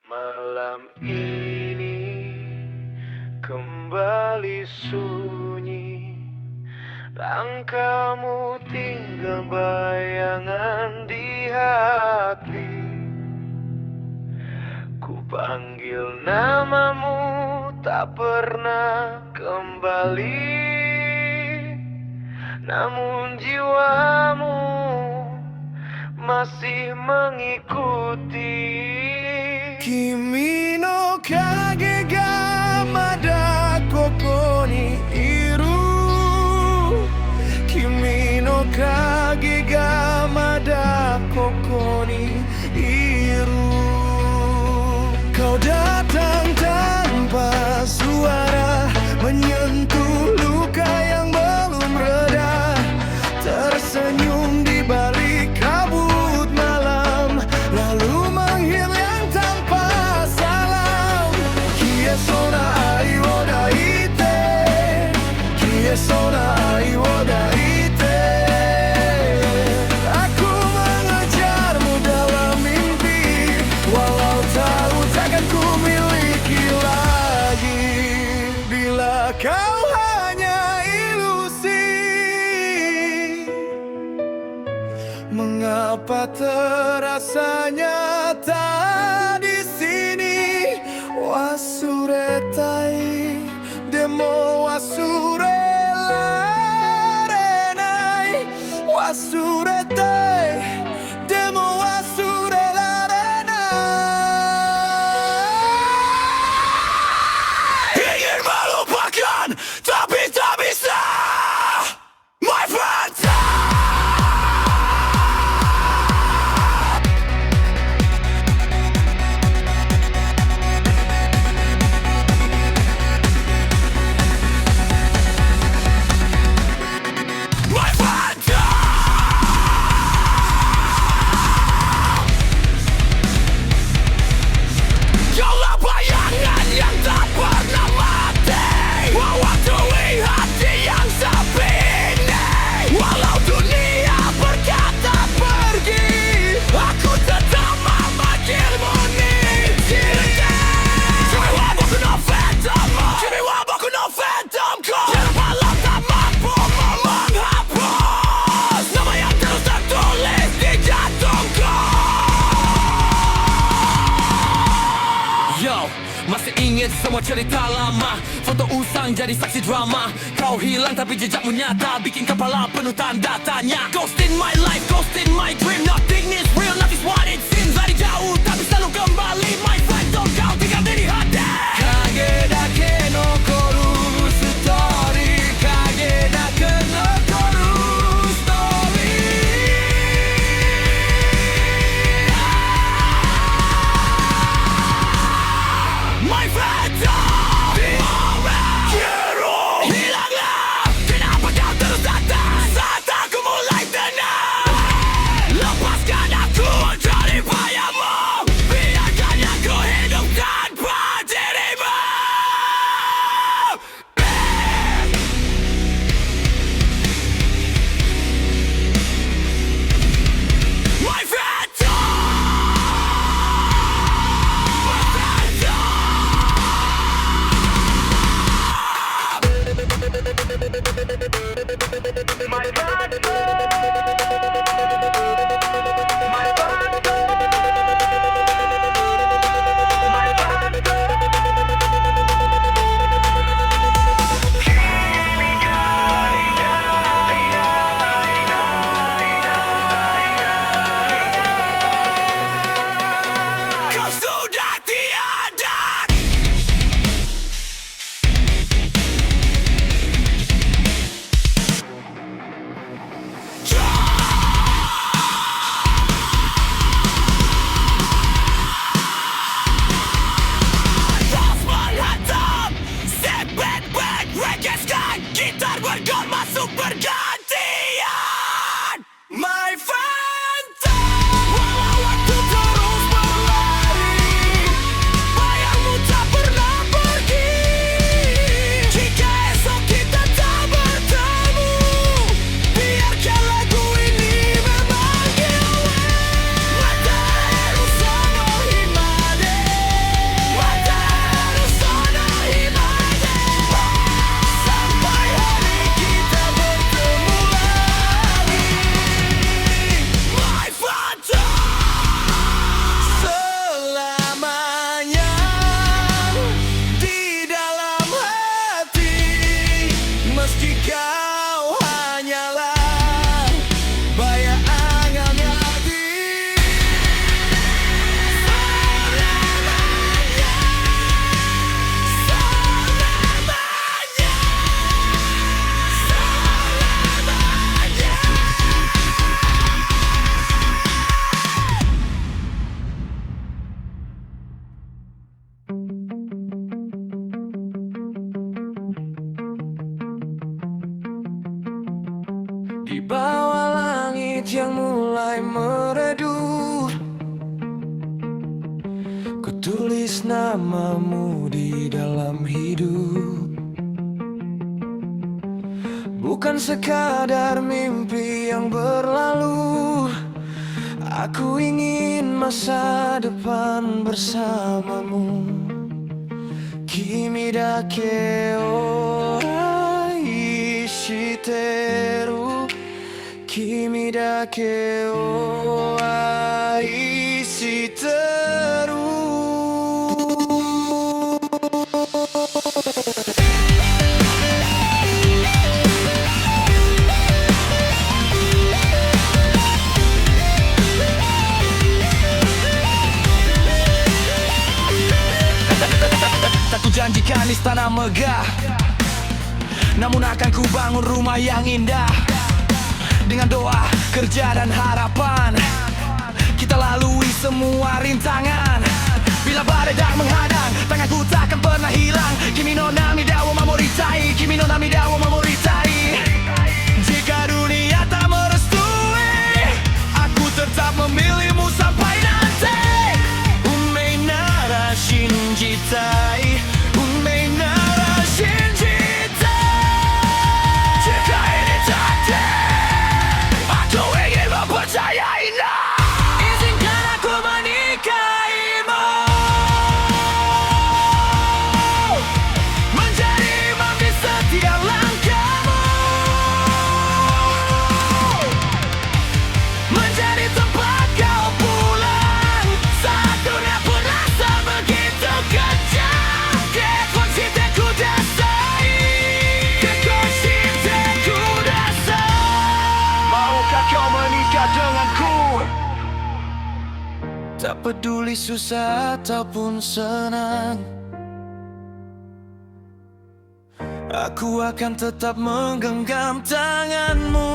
Malam ini kembali sunyi, langkahmu tinggal bayangan di hati. Ku panggil namamu tak pernah kembali, namun jiwamu masih mengikuti. Kimi no kage ga mada koko ni iru, Kimi no kage ga mada koko ni iru. Kau datang tanpa suara, menyentuh luka yang belum reda, tersenyum di balik kabut malam, lalu menghilang tanpa salam. Kiesona ai wo daite, Kiesona ai wo daite. Aku mengejarmu dalam mimpi, walau tahu takkan ku miliki lagi. Bila kau hanya ilusi, mengapa terasa nyata di sini? Wasuretai demo wasurerenai, wasuretai demo wasurerenai. Ingin melupakan tapi tak bisa, my friend. Masih ingat semua cerita lama, foto usang jadi saksi drama. Kau hilang tapi jejakmu nyata, bikin kepala penuh tanda tanya. Ghost in my life, ghost in my dream, nothing is real, nothing's what it seems. Dari jauh tapi selalu kembali, my friend, don't kau tinggal di hati. Kage dake nokoru story, kage dake nokoru story. My friend, hilanglah. Kenapa kau terus datang saat aku mulai tenang? Lepaskan aku mencari yang mulai meredup. Ku tulis namamu di dalam hidup. Bukan sekadar mimpi yang berlalu. Aku ingin masa depan bersamamu. Kimi dake o aishiteru. Kimi dake o aishiteru. Tak kujanjikan istana megah, namun akan ku bangun rumah yang indah. Dengan doa, kerja dan harapan, kita lalui semua rintangan. Bila badai dah menghadang, tanganku takkan pernah hilang. Kimi no namida wo mamoritai, kimi no namida wo mamoritai. Jika dunia tak merestui, aku tetap memilihmu sampai nanti. Unmei nara shinjitai, unmei nara shinjitai. Jika ini takdir, aku ingin mempercayainya. Izinkan aku menikahimu, menjadi imam di setiap langkahmu, menjadi tempat kau pulang saat dunia pun rasa begitu kejam. Kekonshite kudasai, kekonshite kudasai. Maukah kau menikah denganku? Tak peduli susah ataupun senang, aku akan tetap menggenggam tanganmu.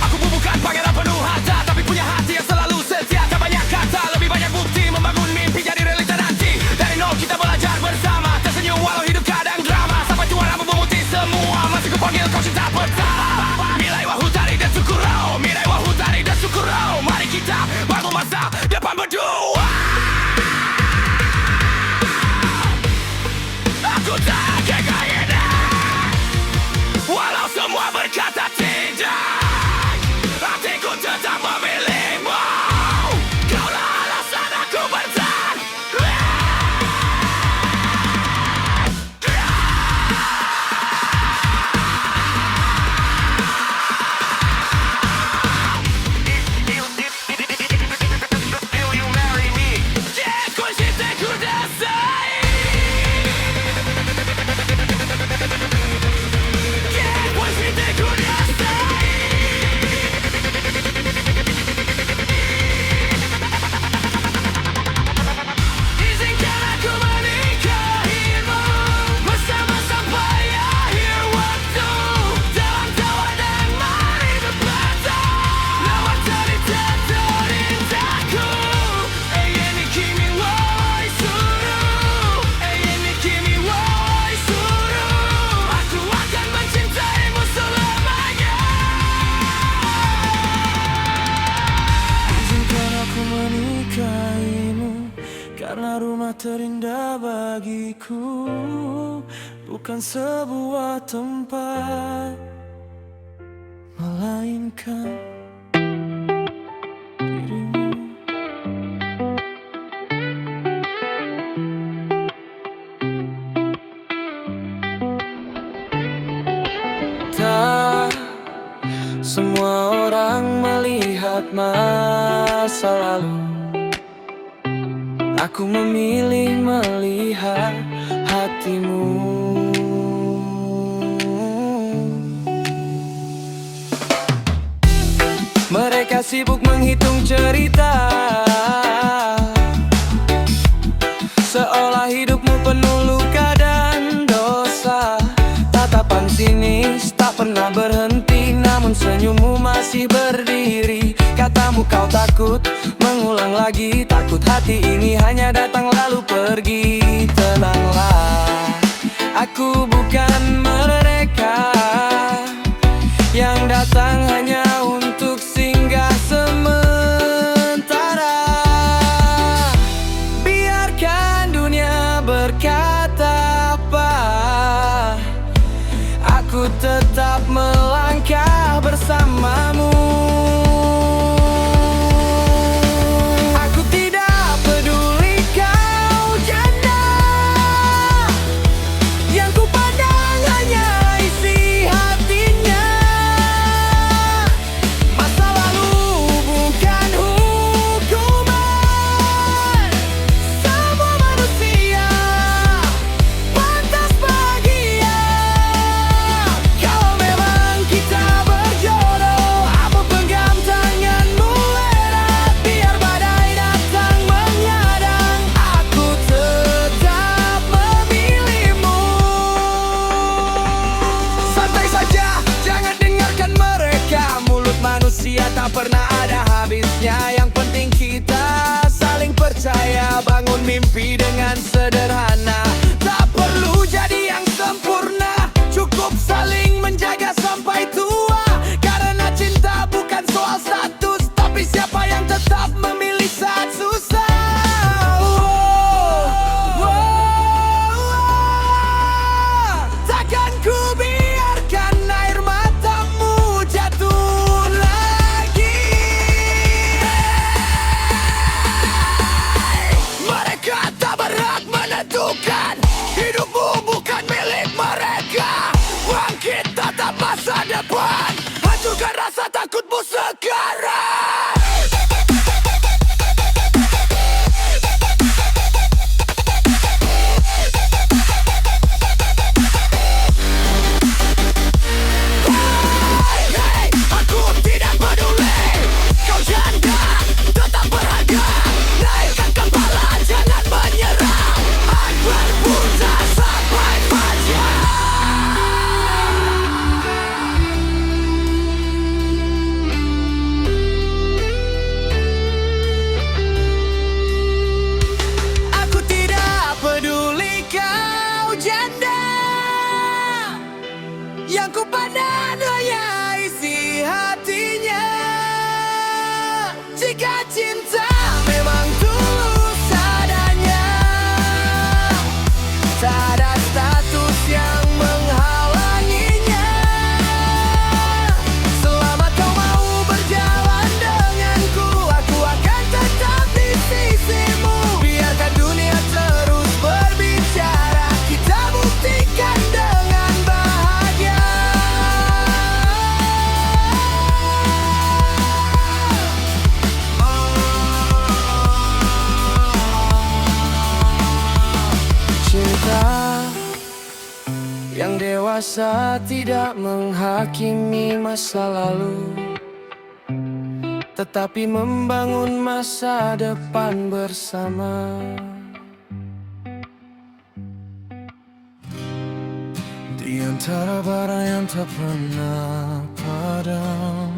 Aku bukan pangeran penuh harta, tapi punya hati yang selalu setia. Tak banyak kata, lebih banyak bukti. Membangun mimpi jadi realita nanti. Dari nol kita belajar bersama, tersenyum walau hidup kadang drama. Sampai tua rambut memutih semua, masih ku panggil kau cinta pertama. Mirai Wahutari dan Tsukuro, Mirai Wahutari dan Tsukuro. Mari kita bangun masa depan berdua. Aku tak akan kaya, walau semua berkata tidak, hatiku tetap memilihmu. Kaulah alasan aku bertahan. Will you marry me? Kekonshite kudasai, kekonshite kudasai. Izinkan aku menikahimu bersama sampai akhir waktu. Dalam tawa dan mari berbata, lewat cerita terindahku. Eie ni kimi wo oisuru, eie ni kimi wo oisuru. Aku akan mencintaimu selamanya. Izinkan aku menikahimu, karena rumah terindah bagiku bukan sebuah tempat, melainkan dirimu. Tak semua orang melihat masa lalu, aku memilih melihat hatimu. Mereka sibuk menghitung cerita, seolah hidupmu penuh luka dan dosa. Tatapan sinis tak pernah berhenti, namun senyummu masih berdiri. Katamu kau takut mengulang lagi, takut hati ini hanya datang lalu pergi. Tenanglah, aku bukan tetap melangkah bersamamu. Aku tidak peduli kau janda, yang ku pandang hanya isi hatinya. Masa lalu bukan hukuman, semua manusia pantas bahagia. Kalau memang kita berjodoh, aku genggam tanganmu erat, biar badai datang menghadang, aku tetap memilihmu. Santai saja, jangan dengarkan mereka. Mulut manusia tak pernah ada habisnya. Yang penting kita saling percaya, bangun mimpi dengan sederhana. Tak perlu jadi yang sempurna, cukup saling menjaga sampai tua. Karena cinta bukan soal status, tapi siapa yang tetap memilih saat susah. Takkan ku biarkan air matamu jatuh lagi. Mereka tak berhak menentukan hidupmu, bukan milik mereka. Bangkit, tatap masa depan, hancurkan rasa takutmu sekarang. Hey, aku tidak peduli kau janda, tetap berharga. Naikkan kepala, jangan menyerah. Akbar buta sampai fajar. Aku tidak peduli kau janda, yang ku pandang hanya isi hatinya. Jika cinta memang tulus adanya, tak ada status yang menghalanginya. Selama kau mau berjalan denganku, aku akan tetap di sisimu. Biarkan dunia terus berbicara, kita buktikan dengan bahagia. Cinta yang dewasa tidak menghakimi masa lalu, tetapi membangun masa depan bersama. Di antara bara yang tak pernah padam,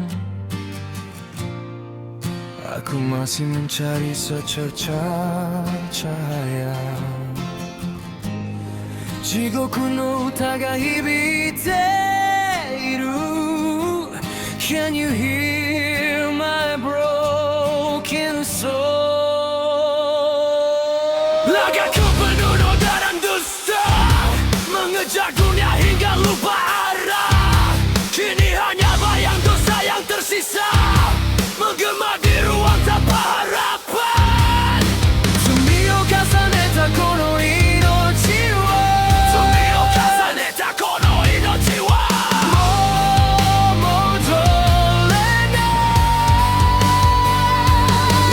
aku masih mencari secercah cahaya. Jigoku no tagahi biteru. Can you hear my broken soul? Lagaku penuh noda dan dusta, mengejar dunia hingga lupa arah. Kini hanya bayang dosa yang tersisa, menggema di ruang tanpa harapan. Sumio kasaneta kono inochi wa, Sumio kasaneta kono inochi wa, Momodorena.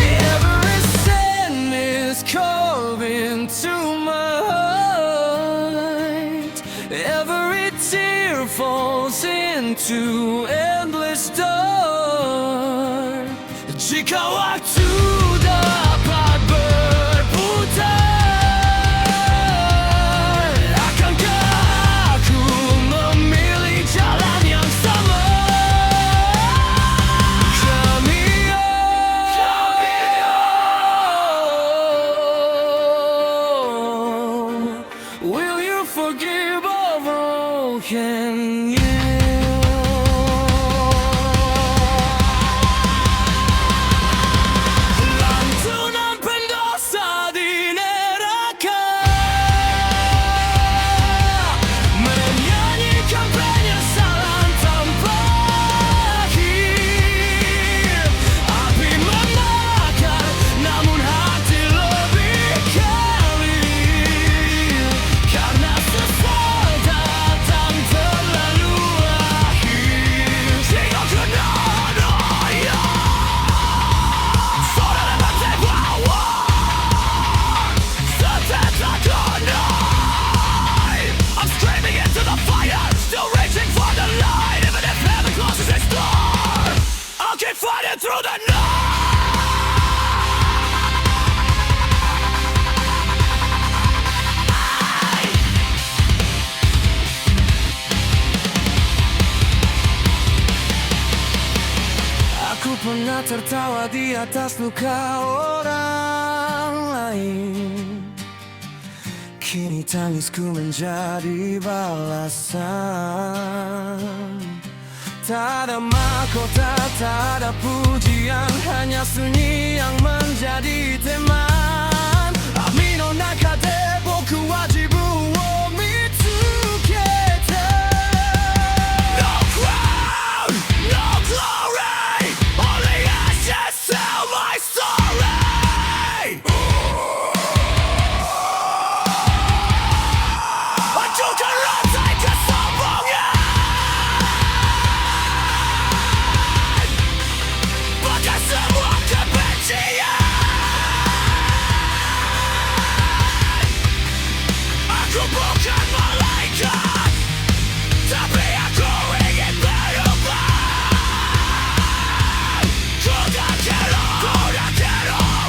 Every sin is carved into my heart, every tear falls into endless dark. Jika waktu dapat berputar, akankah aku memilih jalan yang sama? Will you forgive or broken you? Lantunan pendosa di neraka, menyanyikan penyesalan. riding through the night. Aku pernah tertawa di atas luka orang lain. Kini tangisku menjadi balasan. Tak ada mahkota, tak ada pujian, hanya sunyi yang menjadi teman. Ami no naka de boku wa jibun wo mitsuketa. No crown, no glory, only ashes tell my story. Aku kan rantai kesombongan, pakai semua kebencian. Aku bukan malaikat, tapi aku ingin berubah. Ku tak kira,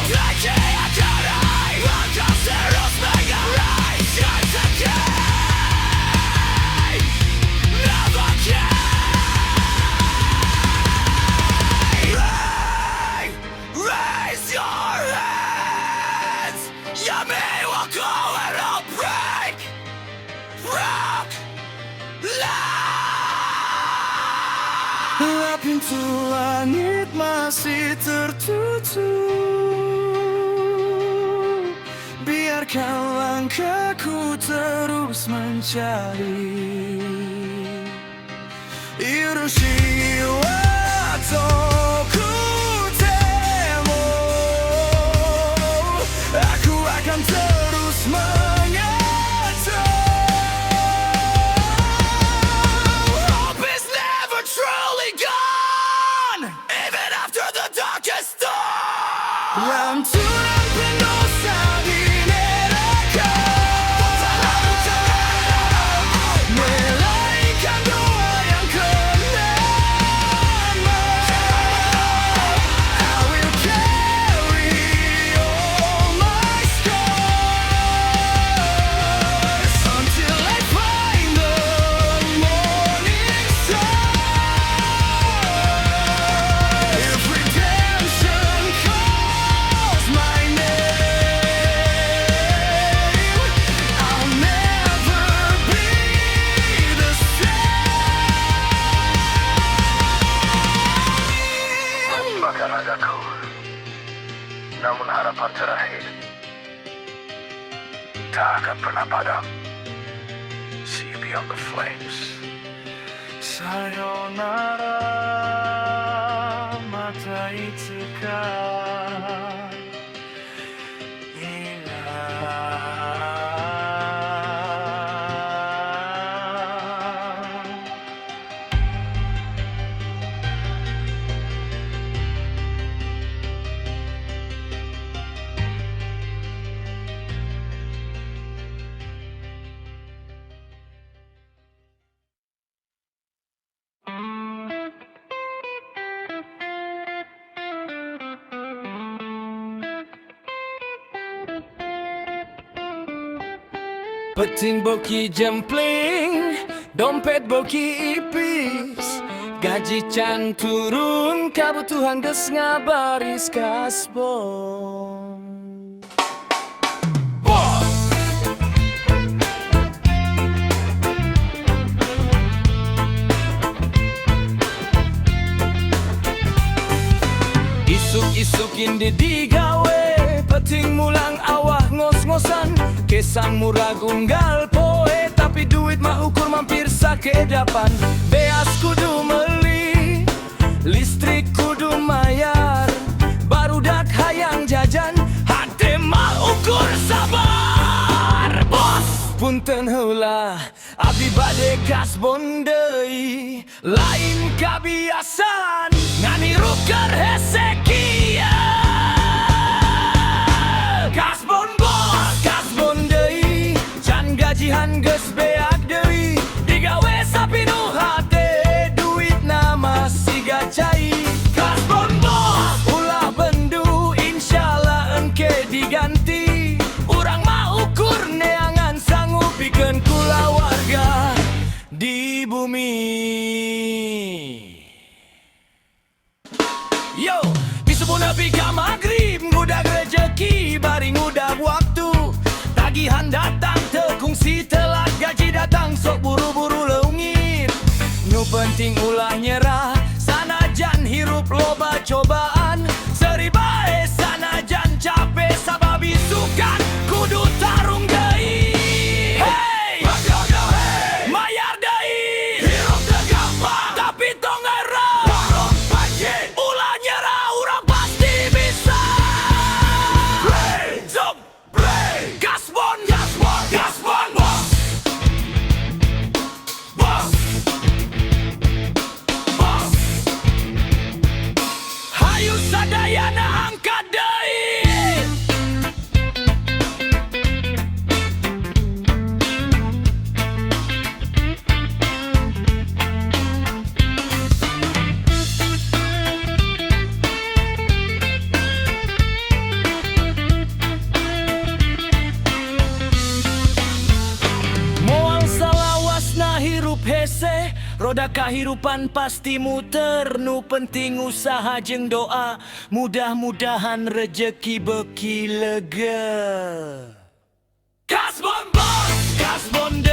lagi akan akan terus mengerai. Just again, never again. Raise your hands, Yummy will go and I'll break, rock, lie. Pintu langit masih tertutup. Biarkan langkahku terus mencari. Irushi wa tokutemo. Aku akan terus mengejar. Hope is never truly gone, even after the darkest dawn. Lanturan pendosa di neraka, melainkan doa yang kenama. I will carry all my scars until I find the morning star. If redemption calls my name, I'll never be the same. Bahkan ragaku, namun harapan terakhir tak akan pernah padam. See you beyond the flames. Sayonara, mata itsuka hilang. Peting boki jempling, dompet boki ipis, gaji can turun, kebutuhan geus ngabaris kasbon. Isuk-isuk indi digawe, peting mulang awah ngos-ngosan. Kesang murah gunggal poe, tapi duit mah ukur mampir sakedapan. Beas kudu meli, listrik kudu mayar, barudak hayang jajan, hati mah ukur sabar. Bos, punten heula, abdi bade kasbon deui, lain kabiasan, nganirukeun hese kieu. Kasbon bos, kasbon deui, can gajihan geus beak deui, digawe sapi nu hate, duit na masih gacai. Kasbon bos. hese, roda kehidupan pasti muter. Nu penting usaha jeng doa, mudah-mudahan rejeki beki lega. Kasbon bos, Kasbon